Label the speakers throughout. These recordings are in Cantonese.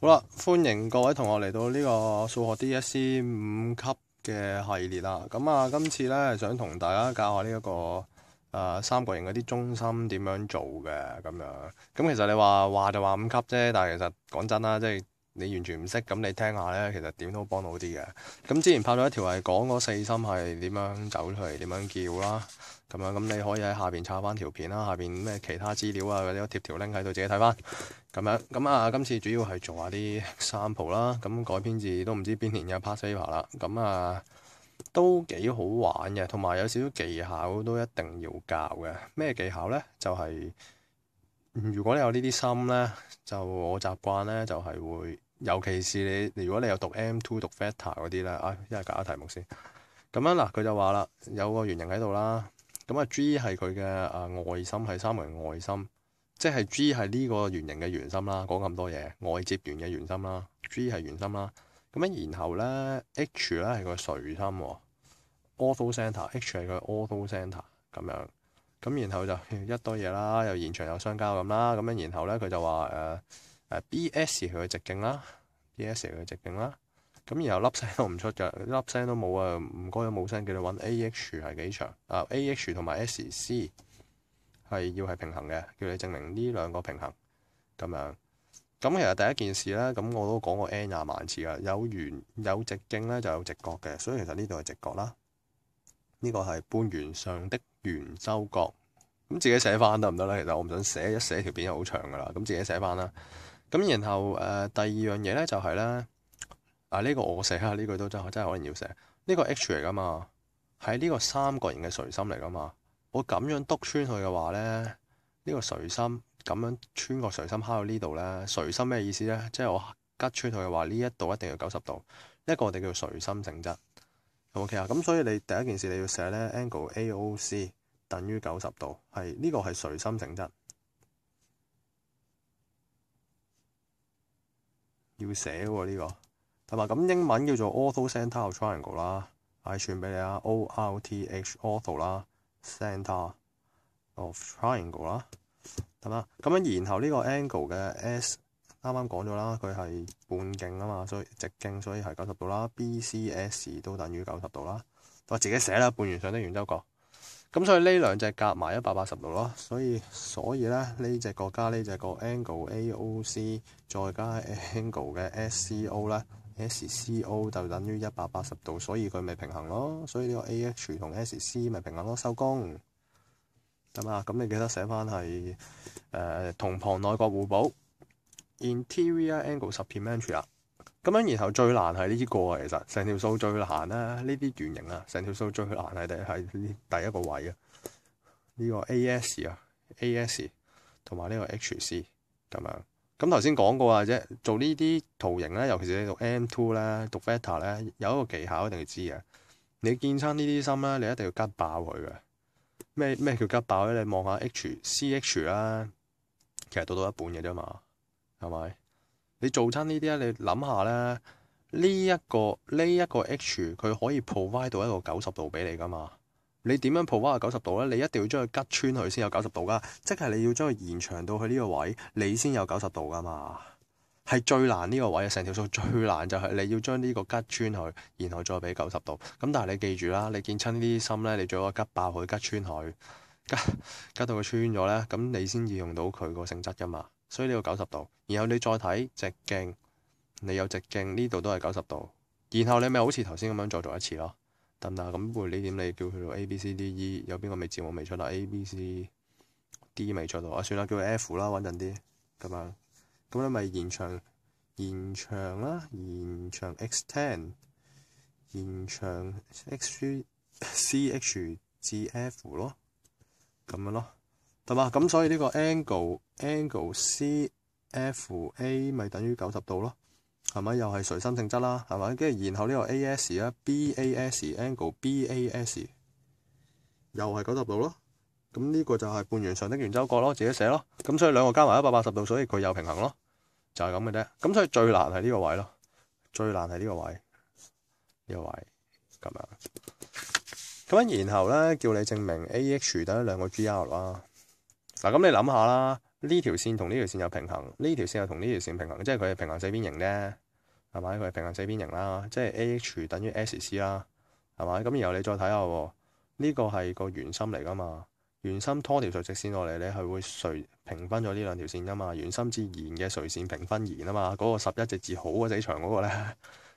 Speaker 1: 好啦，歡迎各位同學嚟到呢個數學 DSE 5級嘅系列啦。咁啊，今次咧想同大家教下呢一個三角形嗰啲中心點樣做嘅咁樣。咁其實你話就話5級啫，但係其實講真啦，即係你完全唔識，咁你聽下咧，其實點都幫到啲嘅。咁之前拍咗一條係講嗰四心係點樣走出嚟，點樣叫啦。咁樣咁你可以喺下邊抄翻條片啦，下邊咩其他資料啊，或者貼條 link 喺度自己睇翻。咁樣咁啊，今次主要係做下啲 sample 啦，咁改編自都唔知邊年嘅 past paper 啦，咁啊都幾好玩嘅，同埋有少少技巧都一定要教嘅。咩技巧呢？就係如果你有呢啲心呢，就我習慣呢，就係會，尤其是你如果你有讀 M2 讀 vector 嗰啲呢，一係搞下題目先。咁樣嗱，佢就話啦，有個圓形喺度啦，咁啊 G 係佢嘅外心，係三角形外心。即係 G 係呢個圓形嘅圓心啦，講咁多嘢，外接圓嘅圓心啦 ，G 係圓心啦。咁樣然後咧 H 咧係個垂心，ortho center，H 係個 ortho center 咁樣。咁然後就一堆嘢啦，又延長又相交咁啦。咁樣然後咧佢就話BS 係佢直徑啦，BS 係佢直徑啦。咁然後粒聲都唔出嘅，粒聲都冇啊，唔該都冇聲，叫你揾 AH 係幾長？AH 同埋 SC。係要係平衡嘅，叫你證明呢兩個平衡咁樣。咁其實第一件事咧，咁我都講過 N 廿萬次啦。有圓有直徑咧，就有直角嘅，所以其實呢度係直角啦。呢個係半圓上的圓周角。咁自己寫翻得唔得咧？其實我唔想寫，一寫條片係好長噶啦。咁自己寫翻啦。咁然後第二樣嘢咧就係咧呢個我寫啊，呢句都真係可能要寫。呢個 H 嚟噶嘛，係呢個三角形嘅垂心嚟噶嘛。我咁樣篤穿佢嘅話咧，呢個垂心咁樣穿個垂心敲到呢度咧，垂心咩意思咧？即係我吉穿佢嘅話，呢一度一定要90度，一個我哋叫垂心性質。OK 啊，咁所以你第一件事你要寫咧 angle AOC 等於90度，係呢個係垂心性質，要寫喎呢個，同埋咁英文叫做 ortho center of triangle 啦，係傳俾你啊 ORTH ortho 啦。Center of triangle 啦，係嘛？咁樣然後呢個 angle 嘅 S 啱啱講咗啦，佢係半徑啊嘛，所以直徑所以係90度啦。BCS 都等於90度啦。我自己寫啦，半圓上的圓周角。咁所以呢兩隻夾埋180度咯。所以咧呢隻角加呢隻角 angle AOC 再加 angle 嘅 SCO 咧。SCO 就等於180度，所以佢咪平衡咯。所以呢個 AH 同 SC 咪平衡咯，收工得嘛？咁你記得寫翻係同旁內角互補 interior angle supplementary 啦。咁樣然後最難係呢個啊，其實成條數最難啦，呢啲圓形啊，成條數最難係第一個位啊，呢個 AS 啊 AS 同埋呢個 HC 咁樣。咁頭先講過啊啫，做呢啲圖形咧，尤其是你讀 M2 咧，讀 vector 咧，有一個技巧一定要知嘅。你見親呢啲心咧，你一定要吉爆佢嘅。咩叫吉爆咧？你望下 CH 啦，其實到一半嘅啫嘛，係咪？你做親呢啲咧，你諗下咧，呢一個 H 佢可以 provide 到一個90度俾你噶嘛？你點樣 provide 90度咧？你一定要將佢吉穿佢先有90度噶，即係你要將佢延長到去呢個位，你先有90度噶嘛。係最難呢個位啊！成條數最難就係你要將呢個吉穿佢，然後再俾90度。咁但係你記住啦，你見親呢啲心咧，你最好吉爆佢，吉穿佢，吉到佢穿咗咧，咁你先至用到佢個性質噶嘛。所以呢個90度，然後你再睇直徑，你有直徑呢度都係90度，然後你咪好似頭先咁樣再做一次咯。得唔得？咁背呢點你叫佢做 A B C D E， 有邊個未字母未出啦 ？A B C D 未出到啊，算啦，叫佢 F 啦，穩陣啲咁樣。咁你咪延長啦，延長 extend， 延長 CH 至 F 咯，咁樣咯，對嘛？咁所以呢個 angle CFA 咪等於90度咯。係咪又係垂心性質啦？係咪？跟住然後呢個 AS 啦，BAS angle BAS 又係90度咯。咁呢個就係半圓上的圓周角咯，自己寫咯。咁所以兩個加埋180度，所以佢又平衡咯，就係咁嘅啫。咁所以最難係呢個位咯，最難係呢個位，呢個位咁樣。咁樣然後咧叫你證明 AH 等於兩個 GR 啦。嗱，咁你諗下啦，呢條線同呢條線有平衡，呢條線又同呢條線平衡，即係佢係平衡四邊形咧，係咪？佢係平衡四邊形啦，即係 AH 等於 SC 啦，係咪？咁然後你再睇下喎，呢個係個圓心嚟噶嘛？圓心拖條垂直線落嚟，你係會垂平分咗呢兩條線噶嘛？圓心至弦嘅垂線平分弦啊嘛，嗰個11隻字好鬼死長嗰個咧，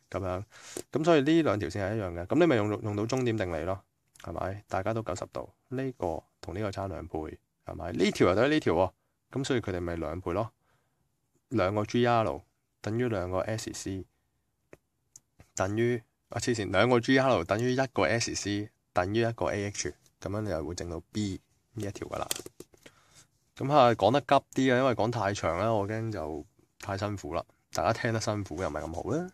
Speaker 1: 咁樣，咁所以呢兩條線係一樣嘅，咁你咪用到終點定理咯，係咪？大家都90度，呢個同呢個差2倍，係咪？呢條又等於呢條喎，咁所以佢哋咪2倍咯，兩個 GR 等於兩個 SC， 等於黐線，兩個 GR 等於一個 SC 等於一個 AH， 咁樣你就會整到 B 呢一條噶啦。咁講得急啲啊，因為講太長啦，我驚就太辛苦啦，大家聽得辛苦又唔係咁好啦。